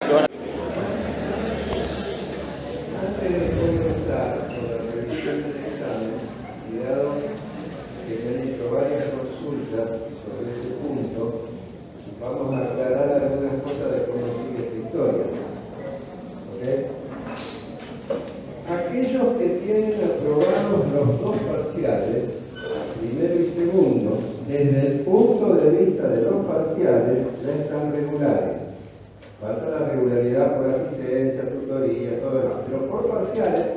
Antes de comenzar con la revisión del examen, y dado que me han hecho varias consultas sobre este punto, vamos a aclarar algunas cosas de cómo sigue esta historia. ¿Ok? Aquellos que tienen aprobados los dos parciales, primero y segundo, desde el punto de vista de los parciales, ya están regulares. Falta la regularidad por asistencia, tutoría, todo lo demás. Pero por parciales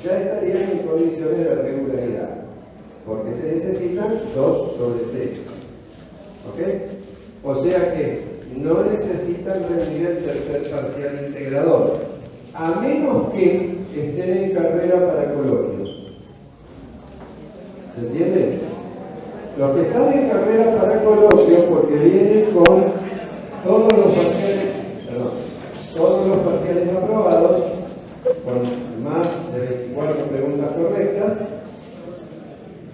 ya estarían en condiciones de regularidad, porque se necesitan 2 sobre 3. ¿Ok? O sea que no necesitan rendir el tercer parcial integrador, a menos que estén en carrera para coloquios. ¿Se entiende? Los que están en carrera para coloquios, porque vienen con todos los parciales aprobados, con más de 24 preguntas correctas,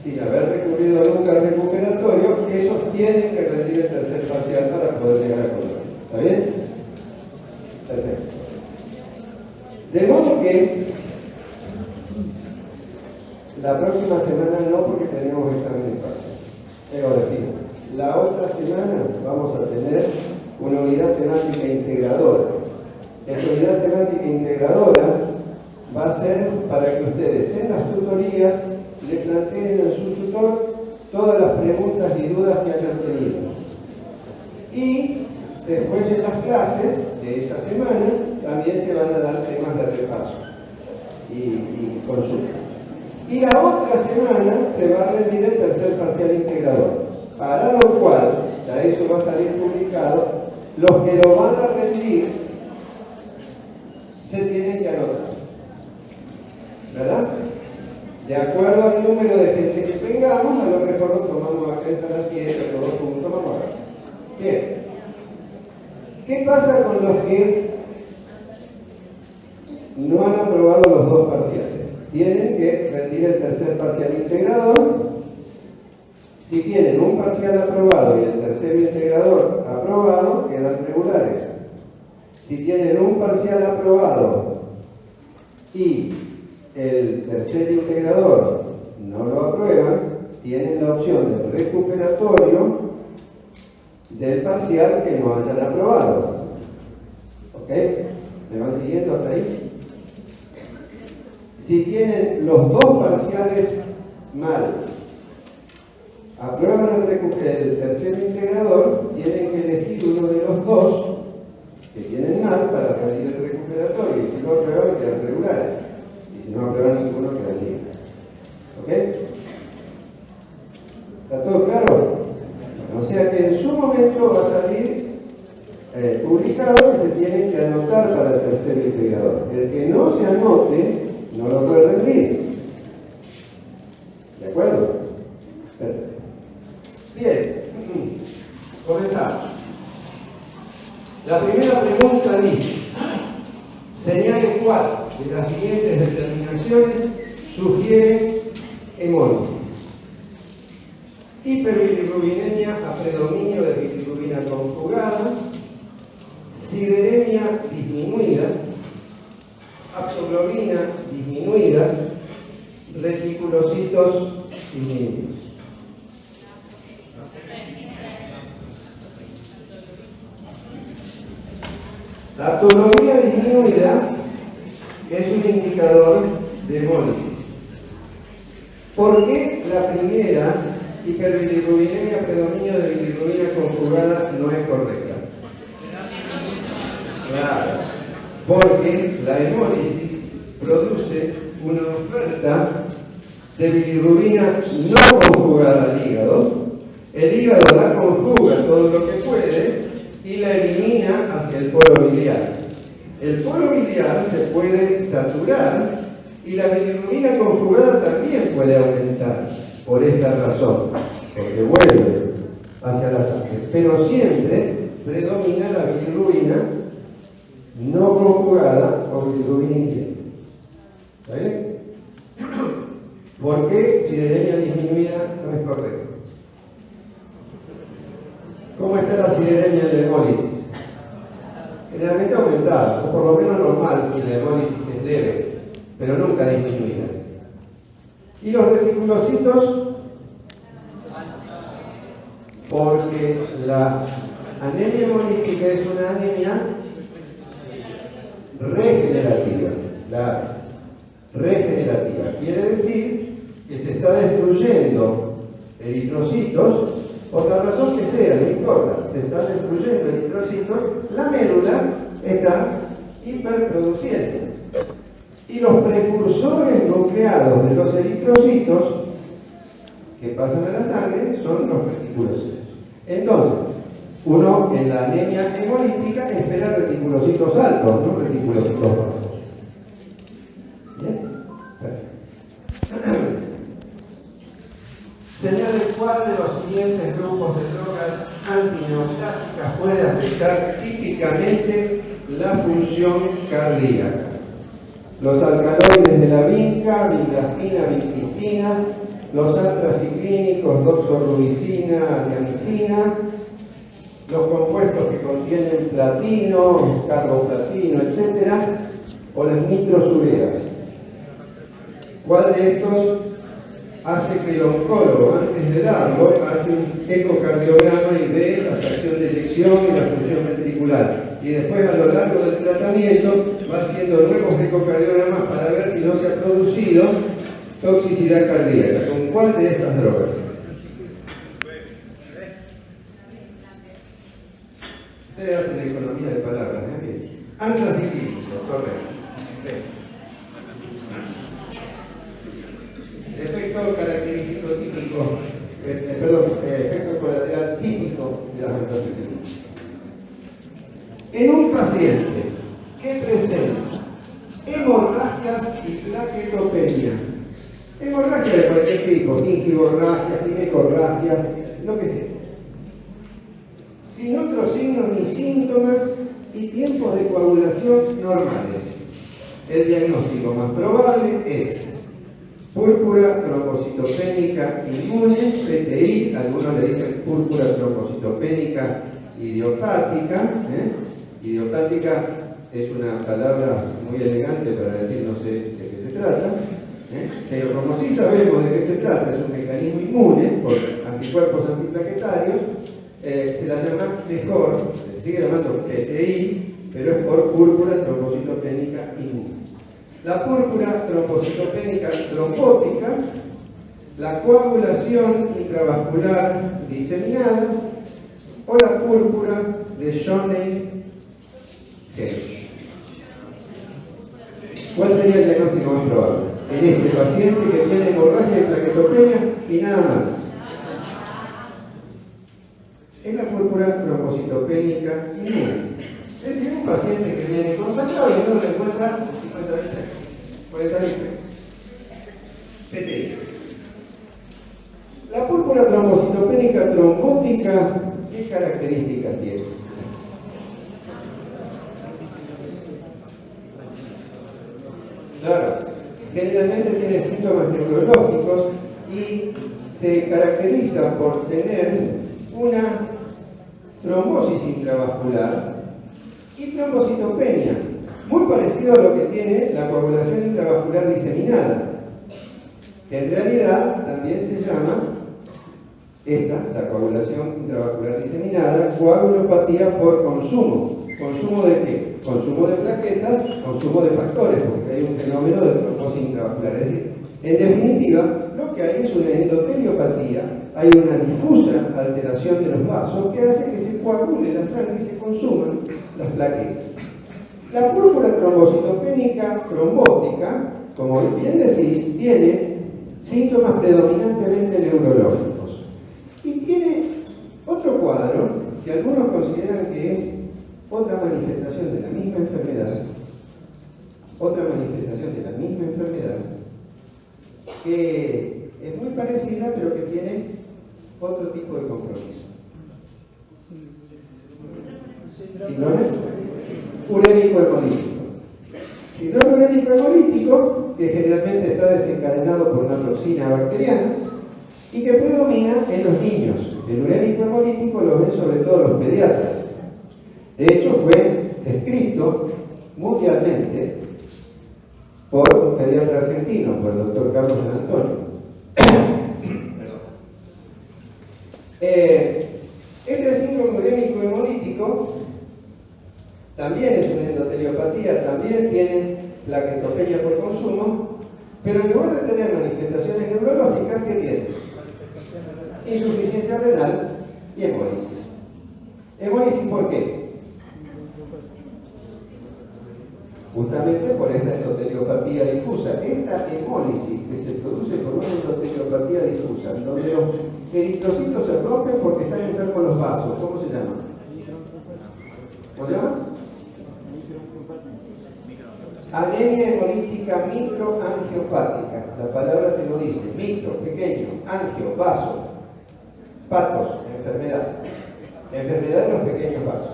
sin haber recurrido nunca al recuperatorio, esos tienen que rendir el tercer parcial para poder llegar a coloquio. ¿Está bien? Perfecto. De modo que la próxima semana no, porque tenemos examen parcial. Pero repito, la otra semana vamos a tener una unidad temática integradora. Esa unidad temática integradora va a ser para que ustedes en las tutorías le planteen a su tutor todas las preguntas y dudas que hayan tenido. Y después en las clases de esa semana también se van a dar temas de repaso y consulta. Y la otra semana se va a rendir el tercer parcial integrador, para lo cual, ya eso va a salir publicado, los que lo van a rendir se tienen que anotar, ¿verdad? De acuerdo al número de gente que tengamos, a lo mejor lo tomamos acá en sala 7, todos juntos, vamos a ver. Bien. ¿Qué pasa con los que no han aprobado los dos parciales? Tienen que rendir el tercer parcial integrador. Si tienen un parcial aprobado y el tercer integrador aprobado, quedan regulares. Si tienen un parcial aprobado y el tercer integrador no lo aprueban, tienen la opción del recuperatorio del parcial que no hayan aprobado. ¿Ok? ¿Me van siguiendo hasta ahí? Si tienen los dos parciales mal, aprueban el tercer integrador, tienen que elegir uno de los dos que tienen mal para rendir el recuperatorio, y si no aprueban, quedan regulares, y si no aprueban ninguno, quedan libres. ¿Ok? ¿Está todo claro? O sea que en su momento va a salir publicado que se tienen que anotar para el tercer integrador. El que no se anote no lo puede rendir. ¿De acuerdo? Perfecto. Bien, comenzamos. La primera pregunta dice: señale cuál de las siguientes determinaciones sugiere hemólisis. Hiperbilirrubinemia a predominio de bilirrubina conjugada, sideremia disminuida, aptoglobina disminuida, reticulocitos disminuidos. La aptoglobina disminuida es un indicador de hemólisis. ¿Por qué la primera, hiperbilirrubinemia a predominio de bilirrubina conjugada, no es correcta? Claro, porque la hemólisis produce una oferta de bilirrubina no conjugada al hígado. El hígado la conjuga todo lo que puede y la elimina hacia el polo biliar. El polo biliar se puede saturar y la bilirrubina conjugada también puede aumentar por esta razón, porque vuelve hacia la sangre, pero siempre predomina la bilirrubina no conjugada o bilirrubina inquieta. ¿Está bien? ¿Por qué sideremia disminuida no es correcto? ¿Cómo está la sideremia en la hemólisis? generalmente aumentada, o por lo menos normal si la hemólisis es leve, pero nunca disminuida. Y los reticulocitos, porque la anemia hemolítica es una anemia regenerativa. Regenerativa quiere decir que se está destruyendo eritrocitos, por la razón que sea, no importa, se están destruyendo eritrocitos, la médula está hiperproduciendo. Y los precursores nucleados de los eritrocitos que pasan a la sangre son los reticulocitos. Entonces, uno en la anemia hemolítica espera reticulocitos altos, no reticulocitos bajos. ¿Bien? Perfecto. Señale cuál de los siguientes grupos de drogas antineoplásicas puede afectar típicamente la función cardíaca. Los alcaloides de la vinca, vinblastina, vincristina, los antraciclínicos, doxorubicina, diamicina, los compuestos que contienen platino, carboplatino, etc., o las nitrosoureas. ¿Cuál de estos hace que el oncólogo, antes de darlo, hace un ecocardiograma y ve la fracción de eyección y la función ventricular? Y después, a lo largo del tratamiento, va haciendo nuevos ecocardiogramas para ver si no se ha producido toxicidad cardíaca. ¿Con cuál de estas drogas? Ustedes hacen economía de palabras, ¿eh? Antraciclínico, correcto. Efecto característico típico, efecto colateral típico de las antraciclinas. En un paciente que presenta hemorragias y plaquetopenia, hemorragia de cualquier tipo, gingivorragia, ginecorragia, lo que sea, sin otros signos ni síntomas y tiempos de coagulación normales, el diagnóstico más probable es púrpura trombocitopénica inmune, PTI, algunos le dicen púrpura trombocitopénica idiopática. Idiopática es una palabra muy elegante para decir no sé de qué se trata, pero como sí sabemos de qué se trata, es un mecanismo inmune por anticuerpos antiplaquetarios, se la llama mejor, se sigue llamando PTI, pero es por púrpura trombocitopénica inmune. La púrpura trombocitopénica trombótica, la coagulación intravascular diseminada o la púrpura de Schoenheim-Heinz. ¿Cuál sería el diagnóstico más probable? En este paciente que tiene hemorragia y plaquetopenia y nada más. Es la púrpura trombocitopénica inmune. Es decir, un paciente que viene concentrado y uno le encuentra 40.000 PTI. La púrpura trombocitopénica trombótica, ¿qué características tiene? Claro, generalmente tiene síntomas neurológicos y se caracteriza por tener una trombosis intravascular y trombocitopenia, muy parecido a lo que tiene la coagulación intravascular diseminada, que en realidad también se llama la coagulación intravascular diseminada, coagulopatía por consumo. ¿Consumo de qué? Consumo de plaquetas, consumo de factores, porque hay un fenómeno de trombosis intravascular. Es decir, en definitiva, lo que hay es una endoteliopatía, hay una difusa alteración de los vasos que hace que se coagule la sangre y se consuman las plaquetas. La púrpura trombocitopénica trombótica, como bien decís, tiene síntomas predominantemente neurológicos. Y tiene otro cuadro que algunos consideran que es otra manifestación de la misma enfermedad, que es muy parecida, pero que tiene otro tipo de compromiso. Síndrome urémico hemolítico. Síndrome urémico hemolítico, que generalmente está desencadenado por una toxina bacteriana y que predomina en los niños. El urémico hemolítico lo ven sobre todo los pediatras. De hecho, fue descrito mundialmente por un pediatra argentino, por el doctor Carlos San Antonio. Este síndrome urémico hemolítico también es una endoteliopatía, también tiene plaquetopenia por consumo, pero en lugar de tener manifestaciones neurológicas, ¿qué tiene? Insuficiencia renal y hemólisis. ¿Hemólisis por qué? Justamente por esta endoteliopatía difusa. Esta hemólisis que se produce por una endoteliopatía difusa, donde los eritrocitos se rompen porque están enfermos los vasos. ¿Cómo se llama? ¿Cómo se llama? Anemia hemolítica microangiopática. La palabra te lo dice. Micro, pequeño, angio, vaso. Patos, enfermedad. Enfermedad de los pequeños vasos.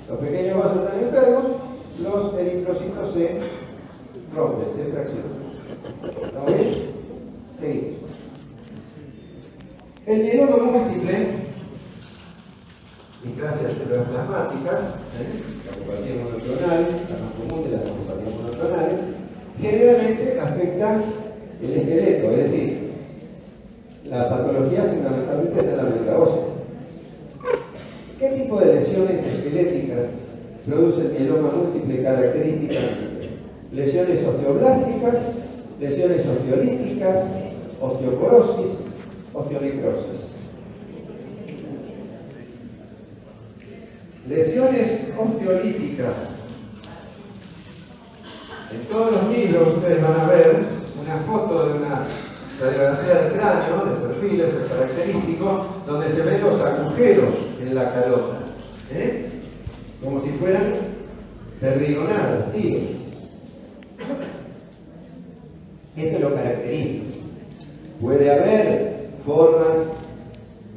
Los pequeños vasos están enfermos, los eritrocitos se rompen, se fraccionan. ¿Estamos bien? Seguimos. El mieloma múltiple, displasias cerebroplasmáticas, la copatía monoclonal, la más común de las copatías monoclonales, generalmente afecta el esqueleto, es decir, la patología fundamentalmente es de la médula ósea. ¿Qué tipo de lesiones esqueléticas produce el mieloma múltiple característicamente? Lesiones osteoblásticas, lesiones osteolíticas, osteoporosis, osteonecrosis. Lesiones osteolíticas. En todos los libros ustedes van a ver una foto de una radiografía del cráneo, de perfiles, el característico, donde se ven los agujeros en la calota, como si fueran perdigonadas, tiros. Esto es lo característico. Puede haber formas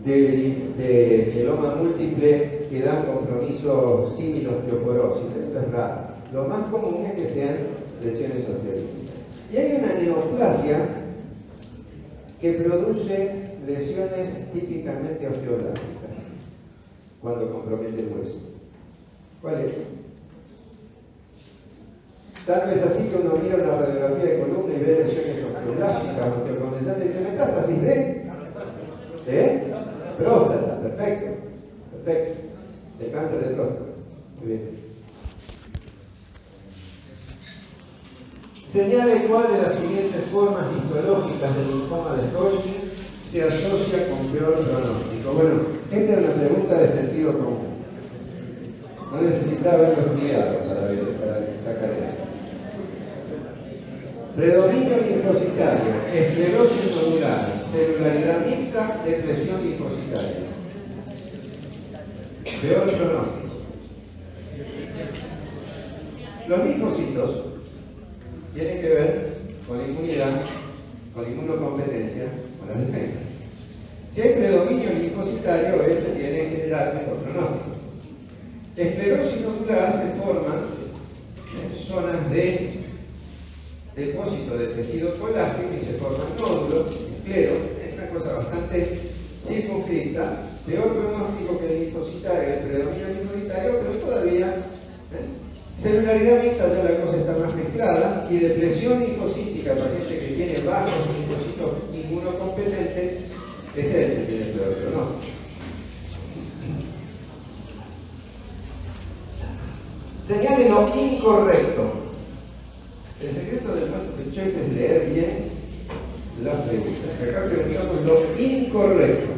de mieloma múltiple que dan compromiso similosteoporosis, esto es raro. Lo más común es que sean lesiones osteolíticas. Y hay una neoplasia que produce lesiones típicamente osteoblásticas cuando compromete el hueso. ¿Cuál es? Tal vez así que uno mira una radiografía de columna y ve lesiones osteoblásticas, osteocondensantes y dice, metástasis de próstata, perfecto, perfecto, de cáncer de próstata, muy bien. Señale cuál de las siguientes formas histológicas del linfoma de Hodgkin se asocia con peor pronóstico. Bueno, esta es una pregunta de sentido común. No necesitaba haberlo estudiado para sacar esto. Predominio linfocitario, esclerosis nodular, celularidad mixta, depresión linfocitaria. Peor pronóstico. Los linfocitos tienen que ver con la inmunidad, con la inmunocompetencia, con las defensas. Si hay predominio linfocitario, ese tiene en general mejor pronóstico. Esclerosis nodular se forman zonas de depósito de tejido colágeno y se forman nódulos, escleros, es una cosa bastante circunscrita, peor pronóstico que el linfocitario, el predominio linfocitario, pero todavía celularidad mixta, ya la cosa está más mezclada, y depresión linfocítica, paciente que tiene bajos linfocitos inmunocompetentes, ese es el que tiene el peor pronóstico. Señale lo incorrecto. El secreto del multiple choice es leer bien las preguntas. Acá preguntamos lo incorrecto.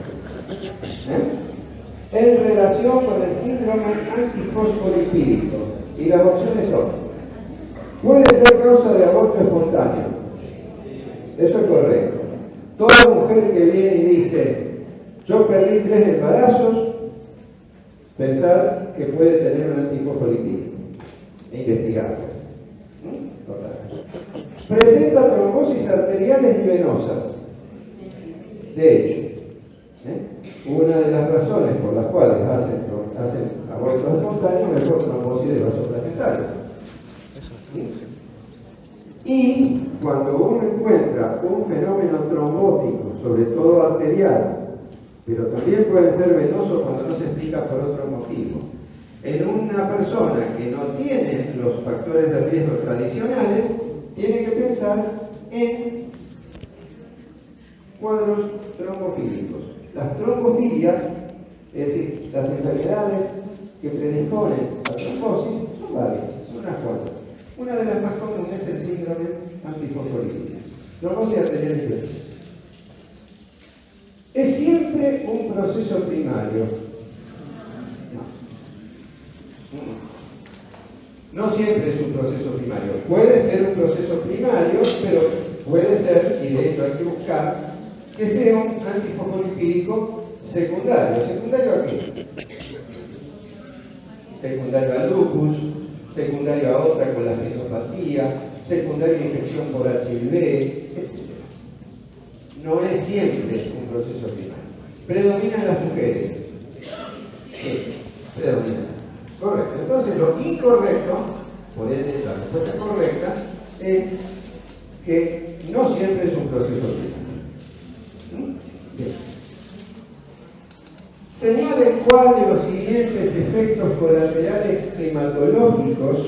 En relación con el síndrome antifosfolipídico. Y las opciones son: puede ser causa de aborto espontáneo. Eso es correcto. Toda mujer que viene y dice, yo perdí 3 embarazos, pensar que puede tener un antifosfolipídico. Investigarlo. Total. Presenta trombosis arteriales y venosas. De hecho, una de las razones por las cuales hacen abortos espontáneos es por trombosis de vasos placentarios. Y cuando uno encuentra un fenómeno trombótico, sobre todo arterial, pero también puede ser venoso cuando no se explica por otro motivo, En una persona que no tiene los factores de riesgo tradicionales, tiene que pensar en cuadros trombofílicos. Las trombofilias, es decir, las enfermedades que predisponen a trombosis, son varias, son unas cuantas. Una de las más comunes es el síndrome antifosfolípico. Trombosis arterial hipertensa. ¿Es siempre un proceso primario? No siempre es un proceso primario. Puede ser un proceso primario, pero puede ser, y de hecho hay que buscar, que sea un antifosfolipídico secundario. ¿Secundario a qué? Secundario al lupus, secundario a otra con la fibropatía, secundario a infección por HIV, etc. No es siempre un proceso primario. ¿Predominan las mujeres? Sí, predominan. Correcto. Entonces, lo incorrecto, por ende, la respuesta correcta, es que no siempre es un proceso primario. Bien. Señale cuál de los siguientes efectos colaterales hematológicos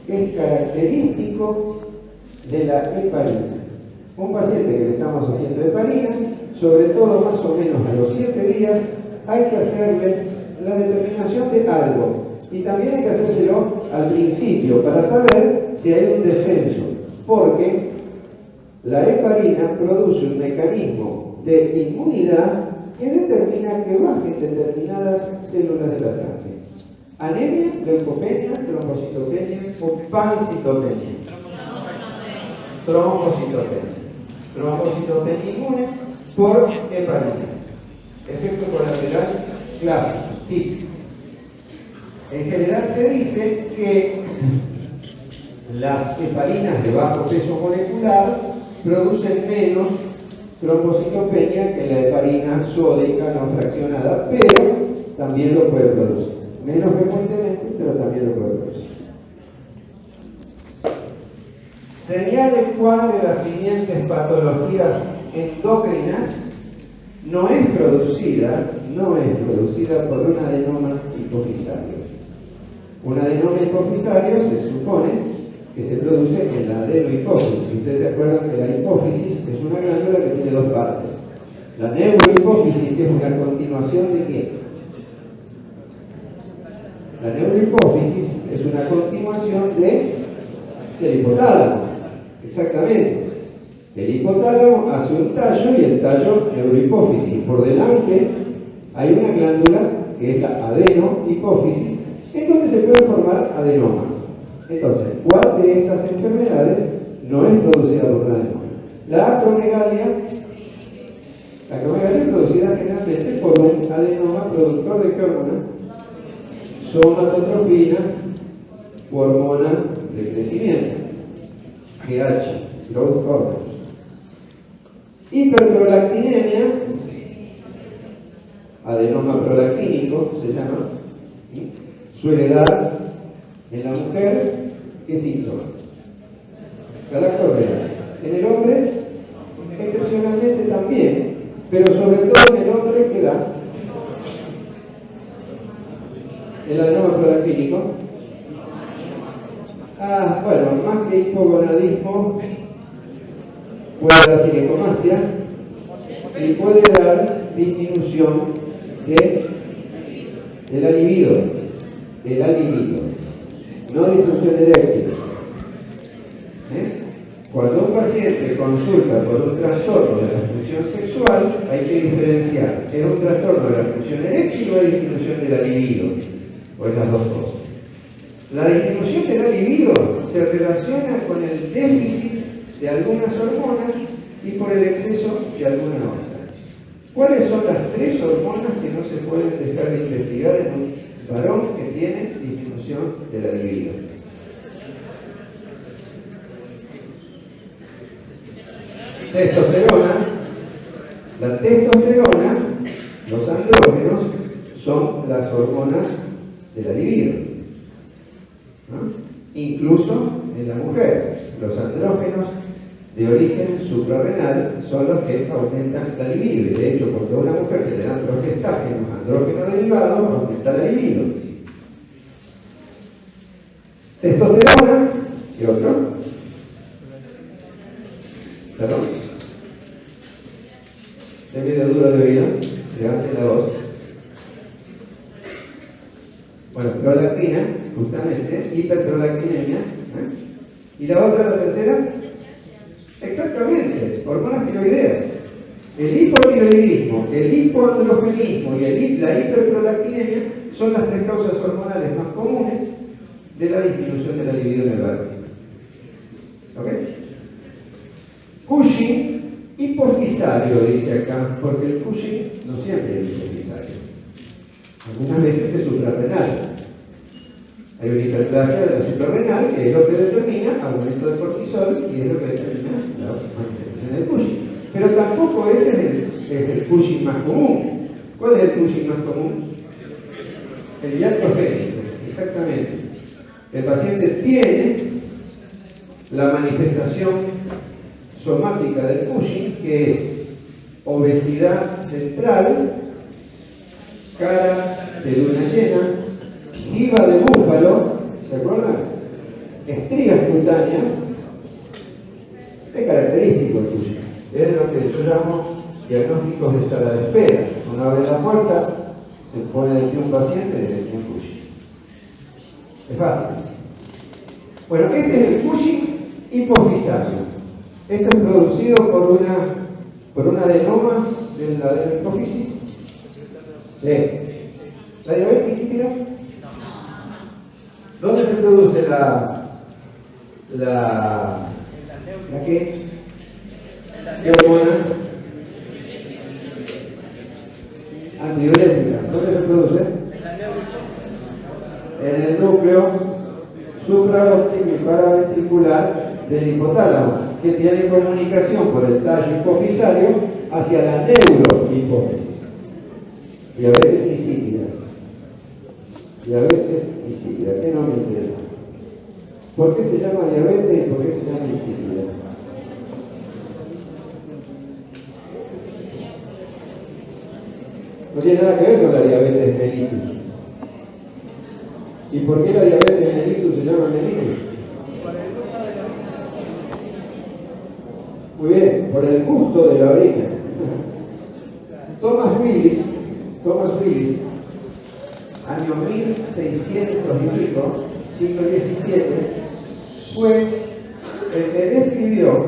es característico de la heparina. Un paciente que le estamos haciendo heparina, sobre todo más o menos a los 7 días, hay que hacerle la determinación de algo. Y también hay que hacérselo al principio para saber si hay un descenso, porque la heparina produce un mecanismo de inmunidad que determina que bajen determinadas células de la sangre. Anemia, leucopenia, trombocitopenia o pancitopenia. Trombocitopenia. Trombocitopenia inmune por heparina. Efecto colateral clásico, típico. En general se dice que las heparinas de bajo peso molecular producen menos trombocitopenia que la heparina sódica no fraccionada, pero también lo puede producir. Menos frecuentemente, pero también lo puede producir. Señale cuál de las siguientes patologías endocrinas no es producida por un adenoma hipofisario. Un adenoma hipofisario se supone que se produce en la adenohipófisis. Ustedes se acuerdan que la hipófisis es una glándula que tiene 2 partes. La neurohipófisis, que es una continuación de ¿qué? La neurohipófisis es una continuación del hipotálamo. Exactamente. El hipotálamo hace un tallo y el tallo neurohipófisis. Por delante hay una glándula que es la adenohipófisis, en donde se pueden formar adenomas. Entonces, ¿cuál de estas enfermedades no es producida por un adenoma? La acromegalia es producida generalmente por un adenoma productor de ¿qué hormona? Somatotropina u hormona de crecimiento, GH, growth hormone. Hiperprolactinemia, adenoma prolactínico se llama, suele dar en la mujer, ¿qué síntoma? Galactorrea. En el hombre, excepcionalmente también, pero sobre todo en el hombre que da el adenoma prolactínico. Bueno, más que hipogonadismo, puede dar ginecomastia y puede dar disminución de la libido, no disfunción eréctil. Cuando un paciente consulta por un trastorno de la función sexual, hay que diferenciar, ¿es un trastorno de la función eréctil o es disminución de la libido? O es las dos cosas. La disminución de la libido se relaciona con el déficit de algunas hormonas y por el exceso de alguna otra. ¿Cuáles son las 3 hormonas que no se pueden dejar de investigar en un varón que tiene disminución de la libido? Testosterona. La testosterona, los andrógenos, son las hormonas de la libido, ¿no? Incluso en la mujer, los andrógenos de origen suprarrenal son los que aumentan la libido. Y de hecho, cuando a una mujer se le dan progestágenos, andrógenos derivados, aumenta la libido. testosterona y otro. ¿Perdón? En vez de duro de oído, levante la voz. Bueno, prolactina, justamente, hiperprolactinemia. ¿Y la otra, la tercera? Exactamente, hormonas tiroideas. El hipotiroidismo, el hipoandrogenismo y la hiperprolactinemia son las tres causas hormonales más comunes de la disminución de la libido en el varón. ¿Ok? Cushing hipofisario, dice acá, porque el Cushing no siempre es hipofisario. Algunas veces es suprarrenal. Hay una hiperplasia de la suprarrenal, que es lo que determina aumento de cortisol y es lo que determina la manifestación del Cushing. Pero tampoco ese es el Cushing más común. ¿Cuál es el Cushing más común? El iatrogénico, exactamente. El paciente tiene la manifestación somática del Cushing, que es obesidad central, cara de luna llena, jiba de búfalo, ¿se acuerdan? Estrías cutáneas. Es característico el Cushing. Es lo que yo llamo diagnósticos de sala de espera. Una vez la puerta, se pone de pie un paciente y le tiene Cushing. Es fácil. Bueno, este es el Cushing hipofisario. Esto es producido por una adenoma de la adenoprófisis. Sí. ¿La diabetes insípida? ¿Dónde se produce la qué? ¿Qué hormona? Antidiurética. ¿Dónde se produce? En el núcleo supraóptico y paraventricular del hipotálamo, que tiene comunicación por el tallo hipofisario hacia la neurohipófisis. Diabetes insípida. Diabetes insípida. ¿Qué no me interesa? ¿Por qué se llama diabetes y por qué se llama insípida? No tiene nada que ver con la diabetes mellitus. ¿Y por qué la diabetes mellitus se llama mellitus? Muy bien, por el gusto de la orina. Thomas Willis, año 1600 y pico, siglo XVII, fue el que describió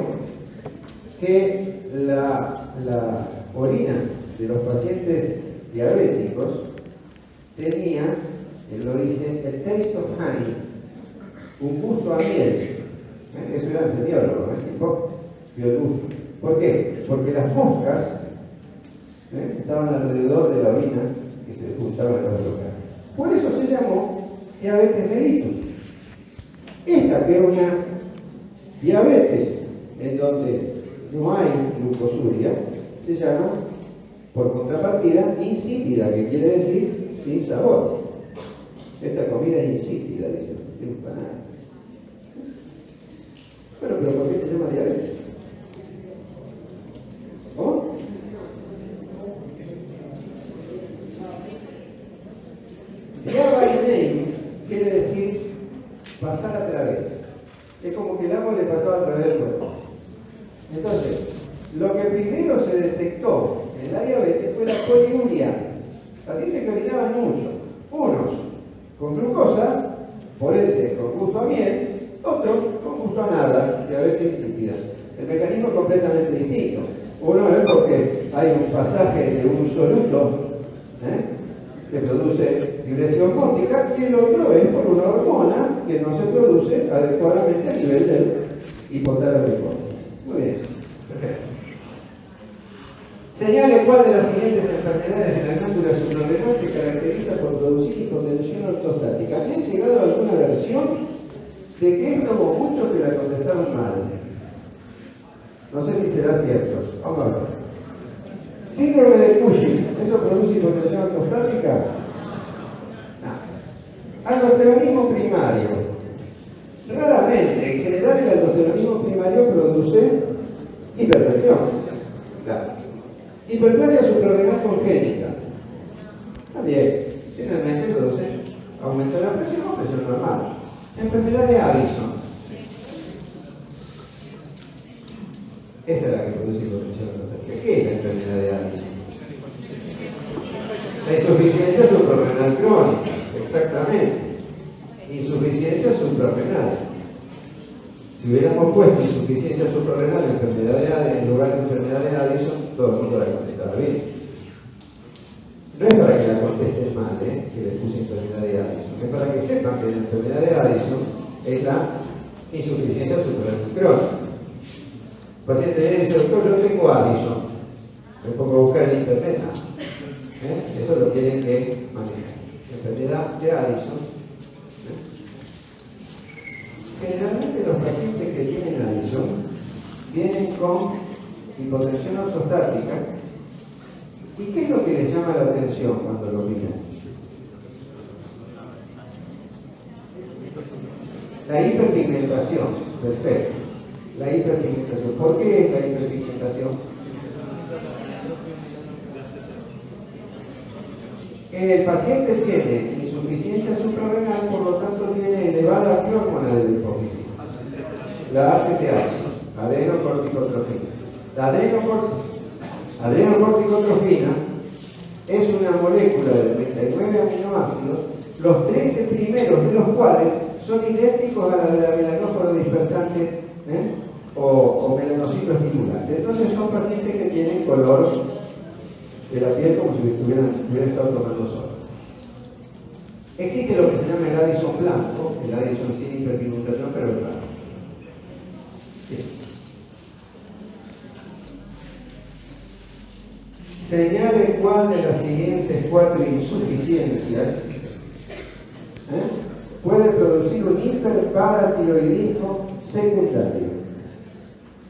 que la orina de los pacientes diabéticos tenía, él lo dice, el taste of honey, un gusto a miel. Eso era el semiólogo, tipo, vio el gusto. ¿Por qué? Porque las moscas estaban alrededor de la orina que se juntaban en los locales. Por eso se llamó diabetes mellitus. Esta que es una diabetes en donde no hay glucosuria, se llama, por contrapartida, insípida, que quiere decir sin sabor. Esta comida es insípida, dice, no te gusta nada. Bueno, pero ¿por qué se llama diabetes? ¿Cómo? Diabetes quiere decir pasar a través. Es como que el agua le pasaba a través del cuerpo. Entonces, lo que primero se detectó en la diabetes fue la poliuria. Pacientes que orinaban mucho. Unos con glucosa, por ende con gusto a miel, otros con gusto a nada, diabetes insípida. El mecanismo es completamente distinto. Uno es porque hay un pasaje de un soluto que produce diuresia osmótica y el otro es por una hormona que no se produce adecuadamente a nivel del hipotálamo hipófisis. Muy bien, perfecto. Señale cuál de las siguientes enfermedades de la glándula suprarrenal se caracteriza por producir hipotensión ortostática. ¿Me ha llegado alguna versión de que esto hubo muchos que la contestaron mal? No sé si será cierto. Vamos a ver. Síndrome de Cushing, ¿eso produce hipotensión ortostática? No. Aldosteronismo primario. Raramente, en general el aldosteronismo primario produce hipertensión. Claro. Hiperplasia suprarrenal congénita. También, finalmente produce aumento de la presión normal. Enfermedad de Addison. Esa es la que produce hipotensión prostática. ¿Qué es la enfermedad de Addison? La insuficiencia suprarrenal crónica, exactamente. Insuficiencia suprarrenal. Si hubiéramos puesto insuficiencia suprarrenal en enfermedad de Addison, en lugar de enfermedad de Addison, todo el mundo la contestaba bien. No es para que la contesten mal, que le puse enfermedad de Addison. Es para que sepan que la enfermedad de Addison es la insuficiencia suprarrenal crónica. El paciente le dice, doctor, yo tengo Addison. Me pongo a buscar en internet. Eso lo tienen que manejar. Enfermedad de Addison. Generalmente los pacientes que tienen Addison vienen con hipotensión ortostática. ¿Y qué es lo que les llama la atención cuando lo miran? La hiperpigmentación. Perfecto. La hiperpigmentación. ¿Por qué es la hiperpigmentación? El paciente tiene insuficiencia suprarrenal, por lo tanto tiene elevada ¿qué hormona de la hipófisis? La ACTH, adenocorticotrofina. La adenocorticotrofina es una molécula de 39 aminoácidos, los 13 primeros de los cuales son idénticos a la de la melanóforo dispersante o melanocito estimulante. Entonces son pacientes que tienen color de la piel como si hubieran estado tomando sol. Existe lo que se llama el Addison blanco, el Addison sin hiperpigmentación, pero es blanco. Bien. Señale cuál de las siguientes 4 insuficiencias puede producir un hiperparatiroidismo secundario.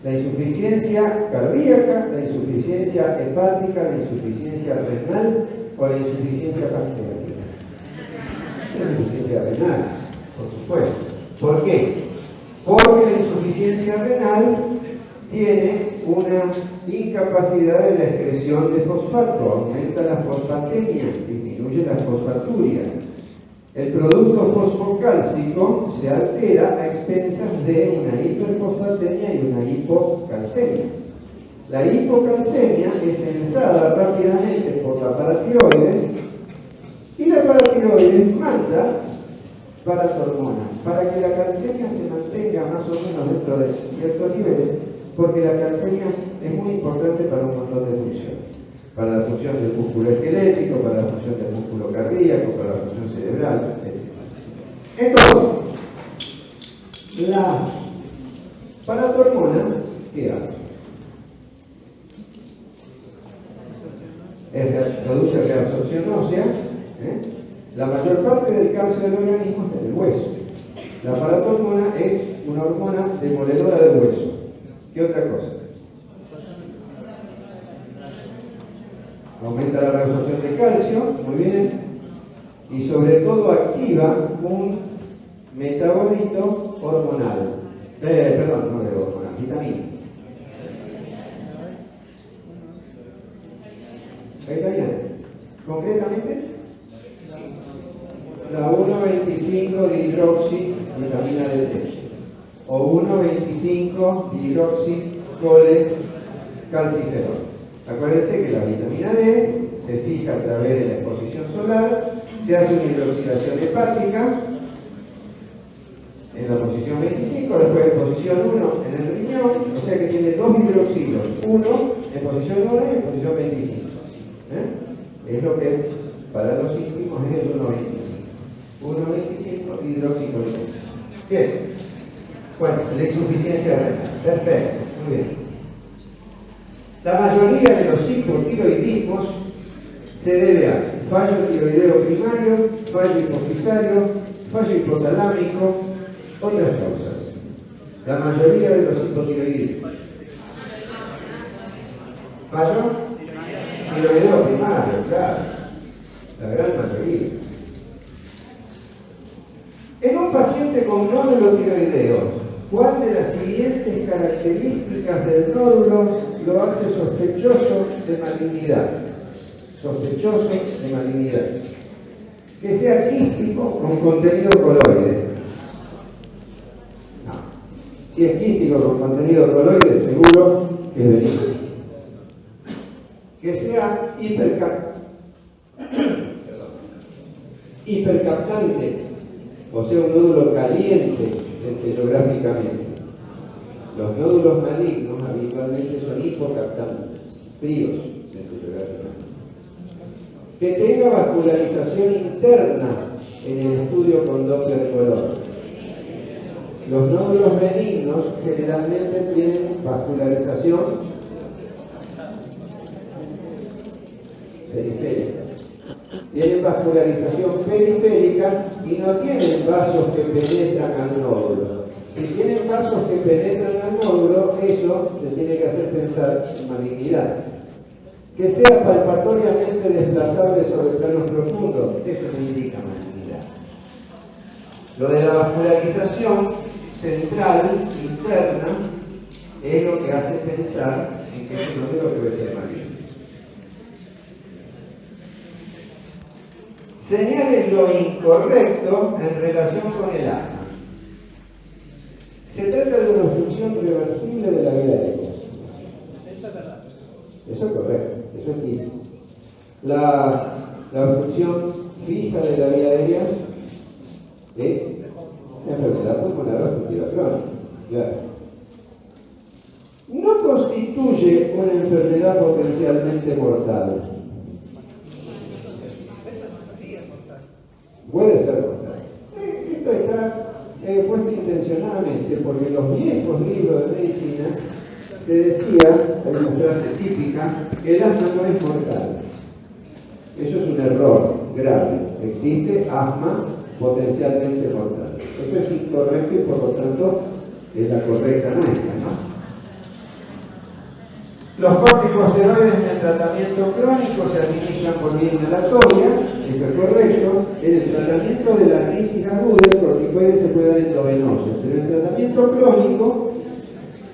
La insuficiencia cardíaca, la insuficiencia hepática, la insuficiencia renal o la insuficiencia pancreática. La insuficiencia renal, por supuesto. ¿Por qué? Porque la insuficiencia renal tiene una incapacidad de la excreción de fosfato, aumenta la fosfatemia, disminuye la fosfaturia. El producto fosfocálcico se altera a expensas de una hiperfosfatemia y una hipocalcemia. La hipocalcemia es sensada rápidamente por la paratiroides y la paratiroides manda paratormona para que la calcemia se mantenga más o menos dentro de ciertos niveles, porque la calcemia es muy importante para un montón de funciones. Para la función del músculo esquelético, para la función del músculo cardíaco, para la función cerebral, etc. Entonces, la paratormona, ¿qué hace? Produce reabsorción ósea. La mayor parte del calcio del organismo está en el hueso. La paratormona es una hormona demoledora del hueso. ¿Qué otra cosa? Aumenta la reabsorción de calcio, muy bien, y sobre todo activa un metabolito hormonal. Perdón, no de hormonal, vitamina. ¿Vitamina? Concretamente, la 1,25 vitamina D3 o 1,25-hidroxicole-calciferol. Acuérdense que la vitamina D se fija a través de la exposición solar, se hace una hidroxilación hepática en la posición 25, después en posición 1 en el riñón, o sea que tiene 2 hidroxilos, uno en posición 1 y en posición 25. Es lo que para los íntimos es el 1,25 hidroxicolina. Bien. Bueno, la insuficiencia renal. Perfecto, muy bien. La mayoría de los hipotiroidismos se debe a fallo tiroideo primario, fallo hipofisario, fallo hipotalámico, otras causas. La mayoría de los hipotiroidismos. Fallo tiroideo primario, claro. La gran mayoría. En un paciente con nódulo tiroideo, ¿cuál de las siguientes características del nódulo lo hace sospechoso de malignidad? Sospechoso de malignidad. Que sea quístico con contenido coloide. Si es quístico con contenido coloide, seguro que es benigno. Que sea hipercaptante, o sea, un nódulo caliente centellográficamente. Los nódulos malignos habitualmente son hipocaptantes, fríos centellográficamente. Que tenga vascularización interna en el estudio con Doppler color. Los nódulos benignos generalmente tienen vascularización periférica. Tienen vascularización periférica y no tienen vasos que penetran al nódulo. Si tienen vasos que penetran al nódulo, eso le tiene que hacer pensar en malignidad. Que sea palpatoriamente desplazable sobre planos profundos, eso no indica malignidad. Lo de la vascularización central, interna, es lo que hace pensar en que ese nódulo puede ser maligno. Señale lo incorrecto en relación con el asma. Se trata de una obstrucción reversible de la vía aérea. Eso es verdad. Eso es correcto, eso es típico. La obstrucción fija de la vía aérea es la enfermedad pulmonar obstructiva crónica. Claro. No constituye una enfermedad potencialmente mortal. Puede ser mortal. Esto está puesto intencionadamente porque en los viejos libros de medicina se decía, hay una frase típica, que el asma no es mortal. Eso es un error grave. Existe asma potencialmente mortal. Eso es incorrecto y por lo tanto es la correcta nuestra, ¿no? Los corticosteroides en el tratamiento crónico se administran por vía inhalatoria, eso es correcto. En el tratamiento de la crisis aguda, el corticoide se puede dar endovenoso, pero en el tratamiento crónico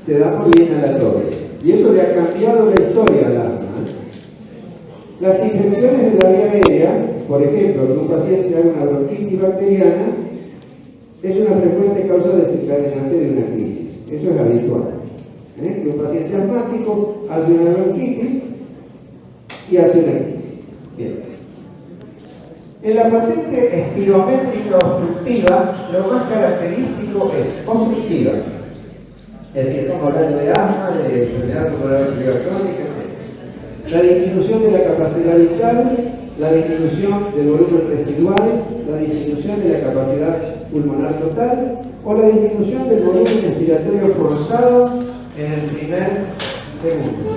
se da por vía inhalatoria. Y eso le ha cambiado la historia al asma. Las infecciones de la vía aérea, por ejemplo, que un paciente haga una bronquitis bacteriana, es una frecuente causa desencadenante de una crisis. Eso es habitual. Que un paciente asmático hace una bronquitis y hace una crisis. Bien. En la patente espirométrica obstructiva, lo más característico es obstructiva. Es decir, estamos hablando de asma, de enfermedad pulmonar obstructiva crónica, etc. La disminución de la capacidad vital, la disminución del volumen residual, la disminución de la capacidad pulmonar total o la disminución del volumen respiratorio forzado en el primer segundo.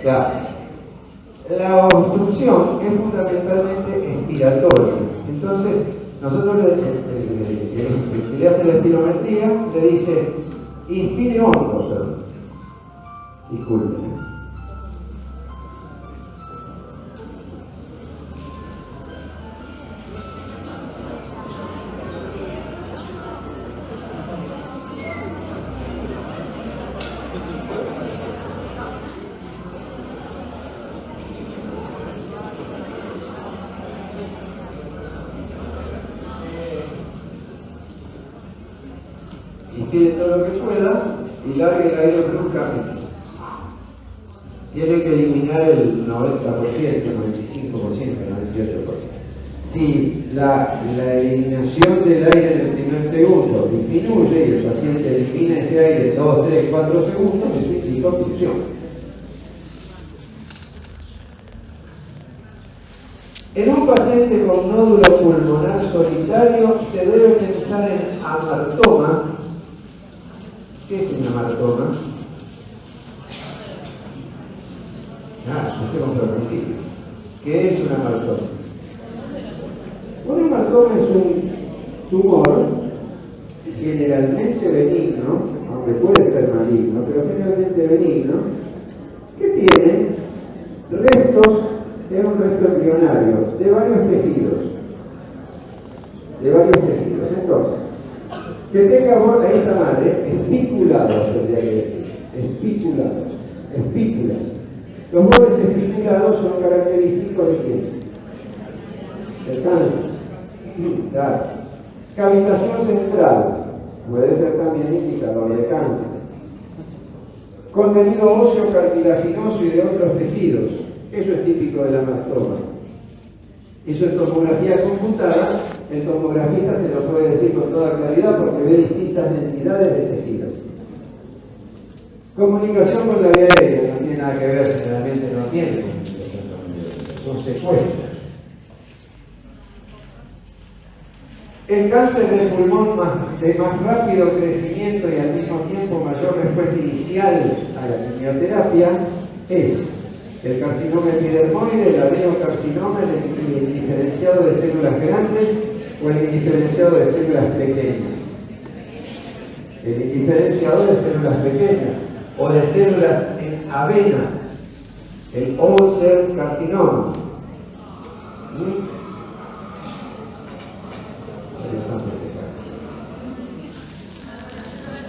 La obstrucción es fundamentalmente expiratoria. Entonces, nosotros el que le hace la espirometría le dice, inspire hondo, perdón. Disculpen. Inspire todo lo que pueda y largue el aire bruscamente. Tiene que eliminar el 90%, 95%, 98%. Si la eliminación del aire en el primer segundo disminuye y el paciente elimina ese aire en 2, 3, 4 segundos, eso implica obstrucción. En un paciente con nódulo pulmonar solitario se debe pensar en amartoma. ¿Qué es un amartoma? Empecemos por el principio. ¿Qué es un amartoma? Un amartoma es un tumor generalmente benigno, aunque puede ser maligno, pero generalmente benigno, que tiene restos, es un resto embrionario de varios tejidos. Entonces, que tenga ahí está mal, espiculados, tendría que decir, espículas. Los bordes espiculados son característicos de quién? Del cáncer. Claro. Cavitación central, puede ser genética, dolor de cáncer. Contenido óseo, cartilaginoso y de otros tejidos. Eso es típico del amartoma. Eso en tomografía computada, el tomografista te lo puede decir con toda claridad porque ve distintas densidades de tejidos. Comunicación con la vía aérea no tiene nada que ver, generalmente no tiene comunicación con la vía aérea, son secuelas. El cáncer del pulmón de más rápido crecimiento y al mismo tiempo mayor respuesta inicial a la quimioterapia es el carcinoma epidermoide, el adenocarcinoma, el indiferenciado de células grandes o el indiferenciado de células pequeñas. El indiferenciado de células pequeñas o de células en avena, el all cells carcinoma.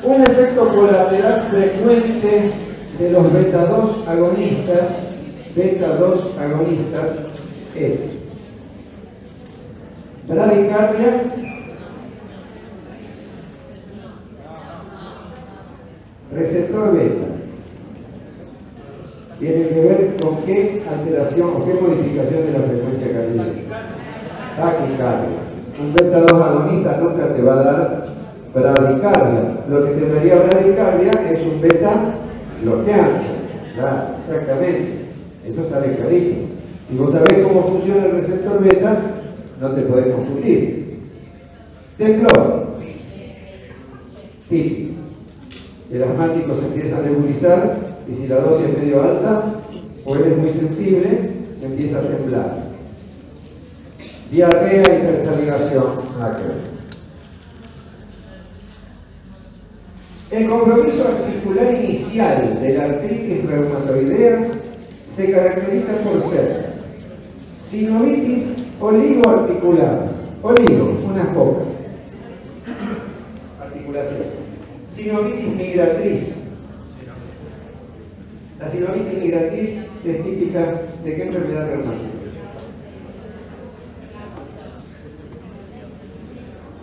Un efecto colateral frecuente de los beta-2 agonistas es bradicardia, receptor beta. Tiene que ver con qué alteración o qué modificación de la frecuencia cardíaca. Taquicardia. Un beta-2 agonista nunca te va a dar bradicardia. Lo que te daría bradicardia es un beta bloqueante. Claro, exactamente. Eso sale carísimo. Si vos sabés cómo funciona el receptor beta, no te podés confundir. Temblor. Sí. El asmático se empieza a nebulizar y si la dosis es medio alta o él es muy sensible, empieza a temblar. Diarrea, hipersalivación. El compromiso articular inicial de la artritis reumatoidea se caracteriza por ser sinovitis oligoarticular, unas pocas, articulación, sinovitis migratriz. La sinovitis migratriz es típica de qué enfermedad reumática.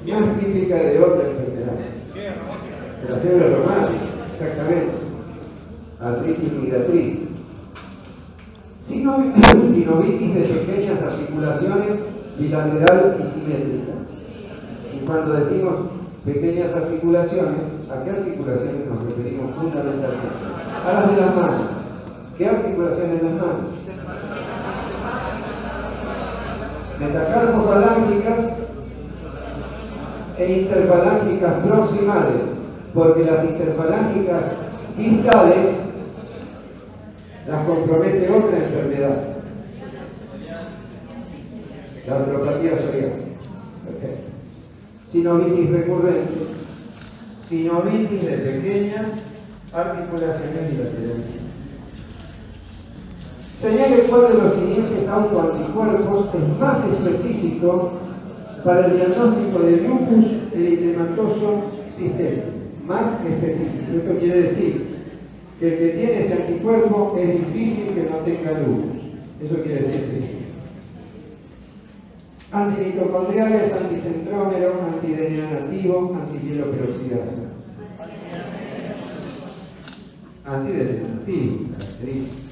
Más típica de otra enfermedad. De la fiebre reumática, exactamente. Artritis migratriz. Sinovitis de pequeñas articulaciones bilateral y simétrica. Y cuando decimos pequeñas articulaciones, ¿a qué articulaciones nos referimos fundamentalmente? A las de las manos. ¿Qué articulaciones de las manos? Metacarpofalángicas e interfalángicas proximales, porque las interfalángicas distales las compromete otra enfermedad, la artropatía psoriásica. Perfecto. Sinovitis recurrente, sinovitis de pequeñas articulaciones bilaterales. Señale cuál de los siguientes autoanticuerpos es más específico para el diagnóstico de lupus eritematoso sistémico. Más específico. Esto quiere decir que el que tiene ese anticuerpo es difícil que no tenga lupus. Eso quiere decir que sí. Antimitocondriales, anticentrómero, anti-DNA nativo, antipiloperoxidasa. Anti-DNA nativo, característica.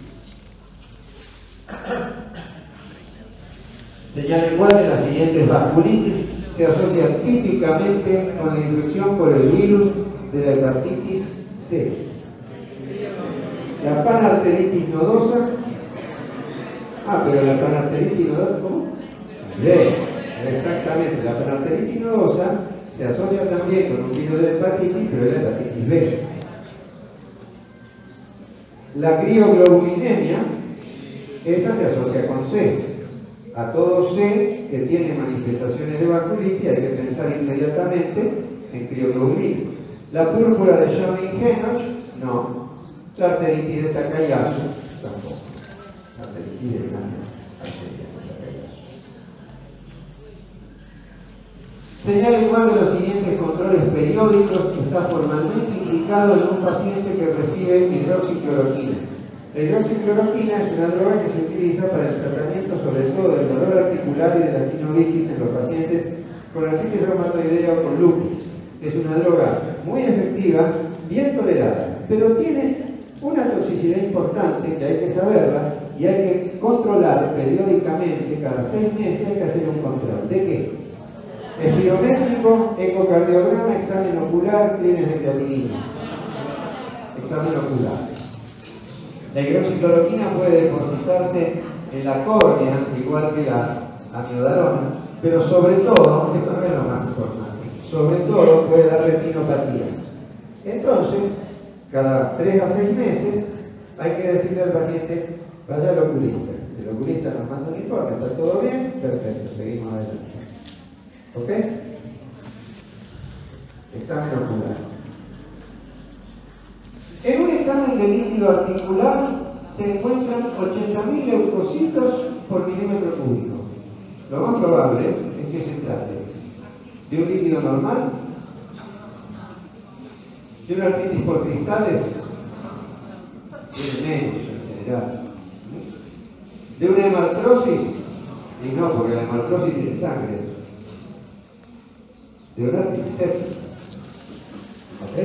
Señale cuál de las siguientes vasculitis se asocia típicamente con la infección por el virus de la hepatitis C. La panarteritis nodosa. Pero la panarteritis nodosa, ¿cómo? B. Exactamente. La panarteritis nodosa se asocia también con un virus de hepatitis, pero es la hepatitis B. La crioglobulinemia, esa se asocia con C. A todo C que tiene manifestaciones de vasculitis hay que pensar inmediatamente en crioglobulina. La púrpura de Sherman-Henoch, no. La arteritis de Takayasu, tampoco. La arteritis de grandes arterias de Takayasu. Señale cuál de los siguientes controles periódicos está formalmente indicado en un paciente que recibe hidroxicloroquina. La hidroxicloroquina es una droga que se utiliza para el tratamiento sobre todo del dolor articular y de la sinovitis en los pacientes con artritis reumatoidea o con lupus. Es una droga muy efectiva, bien tolerada, pero tiene una toxicidad importante que hay que saberla y hay que controlar periódicamente, cada 6 meses hay que hacer un control. ¿De qué? Espirométrico, ecocardiograma, examen ocular, clínicas de creatinina. Examen ocular. La hidroxicloroquina puede depositarse en la córnea, igual que la amiodarona, pero sobre todo, esto no es lo más importante, sobre todo puede dar retinopatía. Entonces, cada 3 a 6 meses hay que decirle al paciente, vaya al oculista. El oculista nos manda un informe, ¿está todo bien? Perfecto, seguimos adelante. ¿Ok? Examen ocular. En un examen de líquido articular se encuentran 80.000 leucocitos por milímetro cúbico. Lo más probable es que se trate de un líquido normal, de una artritis por cristales, de menos en general, de una hemartrosis, y no, porque la hemartrosis tiene sangre, de una artritis séptica. ¿Ok?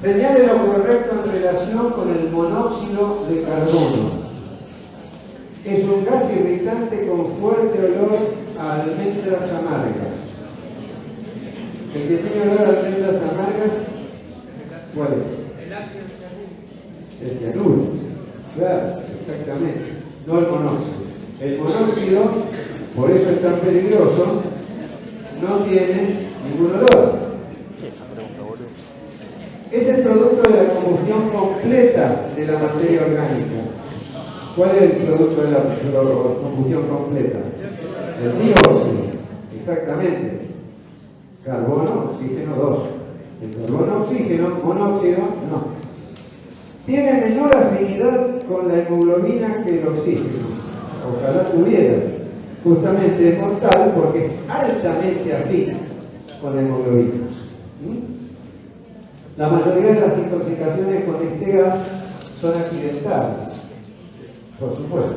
Señale lo correcto en relación con el monóxido de carbono. Es un gas irritante con fuerte olor a almendras amargas. El que tiene olor a almendras amargas, ¿cuál es? El ácido cianúrico. El cianuro. Claro, exactamente. No el monóxido. El monóxido, por eso es tan peligroso, no tiene ningún olor. Es el producto de la combustión completa de la materia orgánica. ¿Cuál es el producto de la combustión completa? El dióxido. Exactamente. Carbono, oxígeno 2. El carbono, oxígeno, monóxido, no. Tiene menor afinidad con la hemoglobina que el oxígeno. Ojalá tuviera. Justamente es mortal porque es altamente afín con la hemoglobina. La mayoría de las intoxicaciones con este gas son accidentales, por supuesto.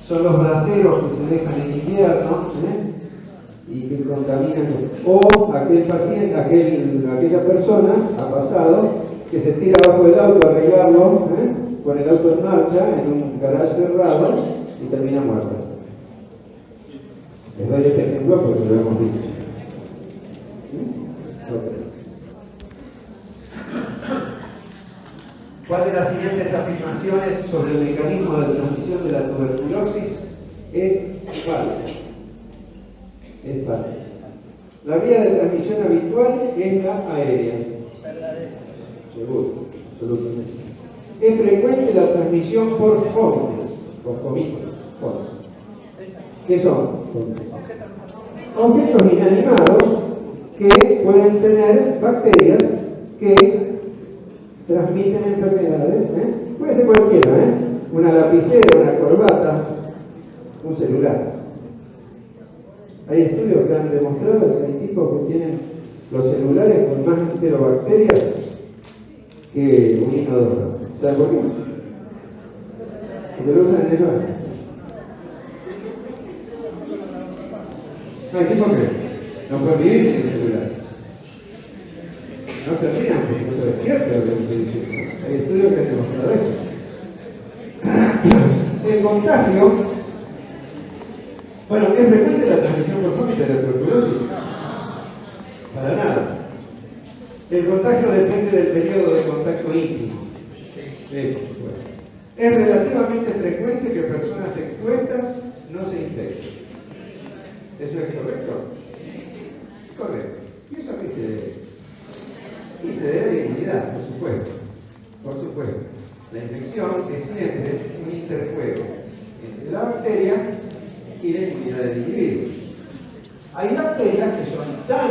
Son los braseros que se dejan en invierno y que contaminan. O aquel paciente, aquella persona, ha pasado, que se tira abajo del auto a arreglarlo, con el auto en marcha, en un garage cerrado, y termina muerto. Les doy este ejemplo porque lo hemos visto. Okay. ¿Cuál de las siguientes afirmaciones sobre el mecanismo de transmisión de la tuberculosis es falsa? Es falsa. La vía de transmisión habitual es la aérea. Seguro, absolutamente. Es frecuente la transmisión por fomites, por comites. ¿Qué son? Objetos inanimados que pueden tener bacterias que transmiten enfermedades, puede ser cualquiera, una lapicera, una corbata, un celular. Hay estudios que han demostrado que hay tipos que tienen los celulares con más enterobacterias que un inodoro. ¿Saben por qué? Porque lo usan en el baño. No hay tipos que no pueden vivir sin el celular. No se rían porque eso es cierto lo que estoy diciendo. Hay estudios que han demostrado eso. El contagio, bueno, ¿es frecuente la transmisión por fómite de la tuberculosis? Para nada. El contagio depende del periodo de contacto íntimo. Es relativamente frecuente que personas expuestas no se infecten. ¿Eso es correcto? Correcto. ¿Y eso a qué se debe? Y se debe a inmunidad, por supuesto. Por supuesto. La infección es siempre un interjuego entre la bacteria y la inmunidad del individuo. Hay bacterias que son tan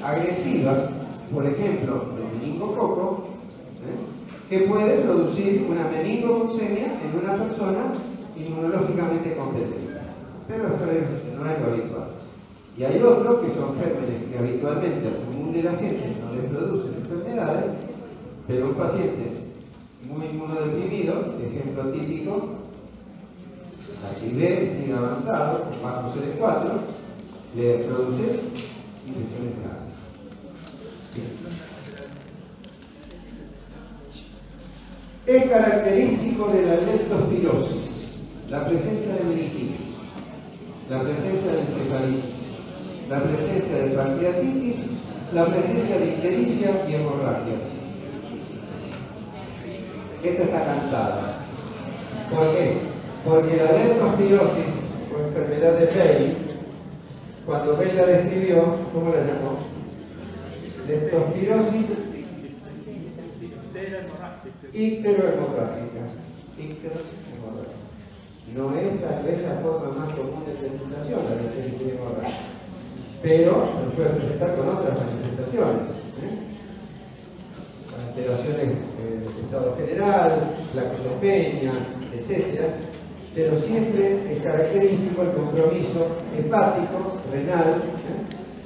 agresivas, por ejemplo, el meningococo, que pueden producir una meningococcemia en una persona inmunológicamente competente. Pero eso no es lo habitual. Y hay otros que son gérmenes que habitualmente al común de la gente no les producen enfermedades, pero un paciente muy inmunodeprimido, ejemplo típico, HIV, SIDA avanzado, bajo CD4, Le produce infecciones graves. Es característico de la leptospirosis la presencia de meningitis, la presencia de encefalitis, la presencia de pancreatitis, la presencia de ictericia y hemorragias. Esta está cansada. ¿Por qué? Porque la leptospirosis o enfermedad de Bell, cuando Bell la describió, ¿cómo la llamó? Leptospirosis icterohemorrágica. No es tal vez la forma más común de presentación, la ictericia hemorrágica, pero se puede presentar con otras manifestaciones. Alteraciones del estado general, plaquetopenia, etc. Pero siempre es característico el compromiso hepático, renal,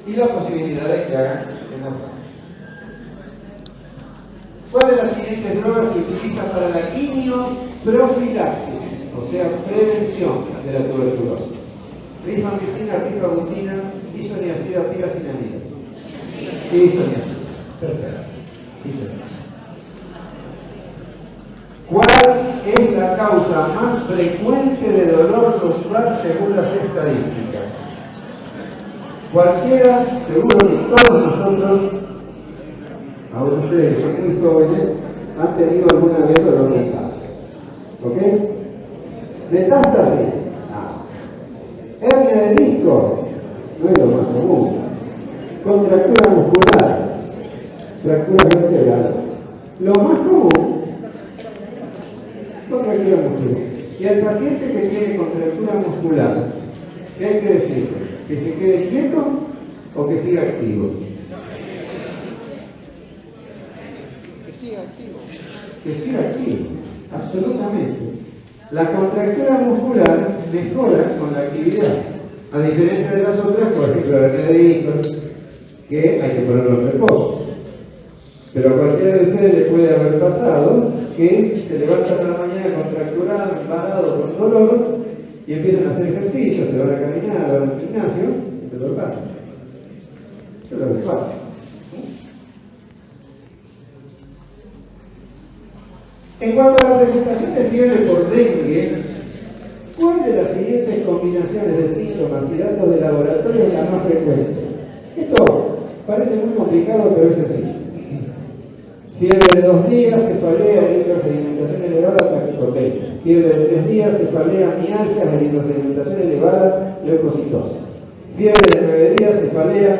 y la posibilidad de que hagan hemorragia. ¿Cuál de las siguientes drogas se utiliza para la quimioprofilaxis, o sea, prevención de la tuberculosis? Rifampicina, rifabutina, isoniazida, piracinamida. Isoniazida. Perfecto. ¿Cuál es la causa más frecuente de dolor menstrual según las estadísticas? Cualquiera, seguro que todos nosotros, ahora ustedes que son muy jóvenes, han tenido alguna vez dolor menstrual. ¿Ok? Metástasis. Hernia de disco. No es lo más común. Contractura muscular. Fractura vertebral. Lo más común, contractura muscular. Y al paciente que tiene contractura muscular, ¿qué hay que decir? ¿Que se quede quieto o que siga activo? Que siga activo. Que siga activo, absolutamente. La contractura muscular mejora con la actividad, a diferencia de las otras, por ejemplo, la hernia de disco, que hay que ponerlo en reposo. Pero a cualquiera de ustedes le puede haber pasado que se levantan a la mañana contracturado, embarado, con dolor, y empiezan a hacer ejercicio, se van a caminar, van al gimnasio, y se lo pasan. Eso es lo que pasa. En cuanto a la presentación de fiebre por dengue, ¿cuál de las siguientes combinaciones de síntomas y datos de laboratorio es la más frecuente? Esto parece muy complicado, pero es así. Fiebre de 2 días, cefalea, eritrosedimentación elevada, plaquetopenia. Fiebre de 3 días, cefalea, mialgias, eritrosedimentación elevada, leucocitosis. Fiebre de 9 días, cefalea,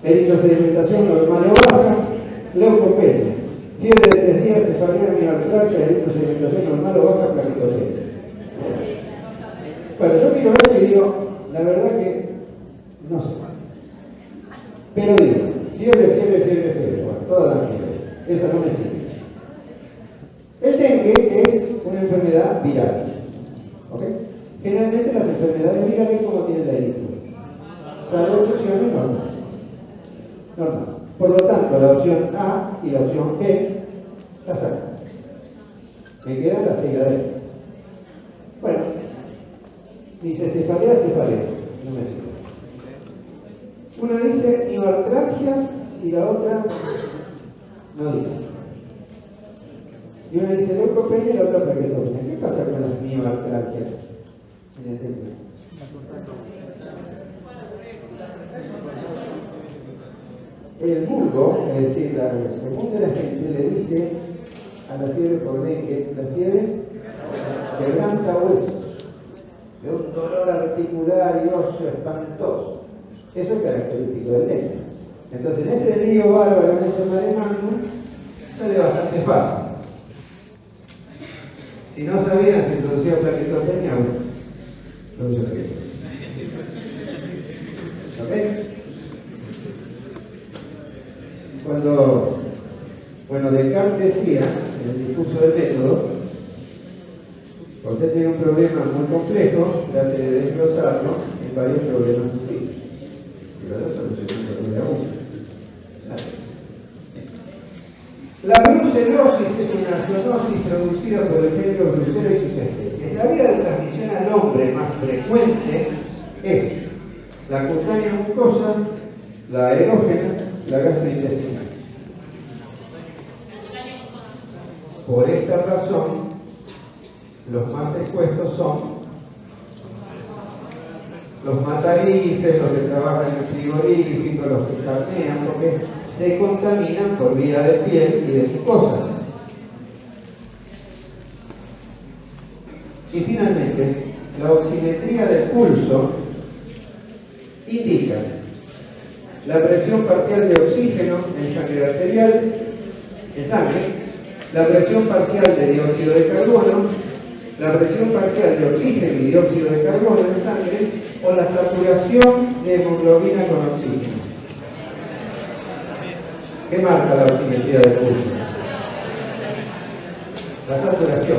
eritrosedimentación normal o baja, leucopenia. Fiebre de 3 días, cefalea, mialgia, eritrosedimentación normal o baja, plaquetopenia. Bueno, yo miro esto y digo, la verdad que no sé. Pero digo, fiebre. Bueno, todas las fiebres. Esa no me sirve. El dengue es una enfermedad viral. ¿Ok? Generalmente las enfermedades virales como tienen la eritrosis. Salvo excepciones, normal. Por lo tanto, la opción A y la opción B la sacan. Me quedan las cigaderas. Bueno, dice cefalea, no me sirve. Una dice mioartralgias y la otra no dice. Y una dice leucopenia y la otra plaquetopenia. ¿Qué pasa con las mioartralgias en el dengue? El vulgo, es decir, el común de la gente le dice a la fiebre por dengue, la fiebre quebranta huesos, de un dolor articular y óseo espantoso. Eso es característico del dengue. Entonces, en ese lío bárbaro, en ese maremango, sale bastante fácil. Si no sabían, se introducía plaquetopenia, no se sabía. ¿Ok? Cuando Descartes decía, en el discurso del método, usted tiene un problema muy complejo, trate de desglosarlo en varios problemas sencillos. Y luego solucionando el problema uno. La brucelosis es una zoonosis producida por el genio brucelo y sus especies. La vía de transmisión al hombre más frecuente es La cutánea mucosa, la aerógena, la gastrointestinal. Por esta razón, los más expuestos son los matarifes, los que trabajan en el frigorífico, los que carnean, porque se contaminan por vía de piel y de mucosas. Y finalmente, la oximetría del pulso indica la presión parcial de oxígeno en sangre arterial, la presión parcial de dióxido de carbono, la presión parcial de oxígeno y dióxido de carbono en sangre, o la saturación de hemoglobina con oxígeno. ¿Qué marca la oximetría del pulso? La saturación.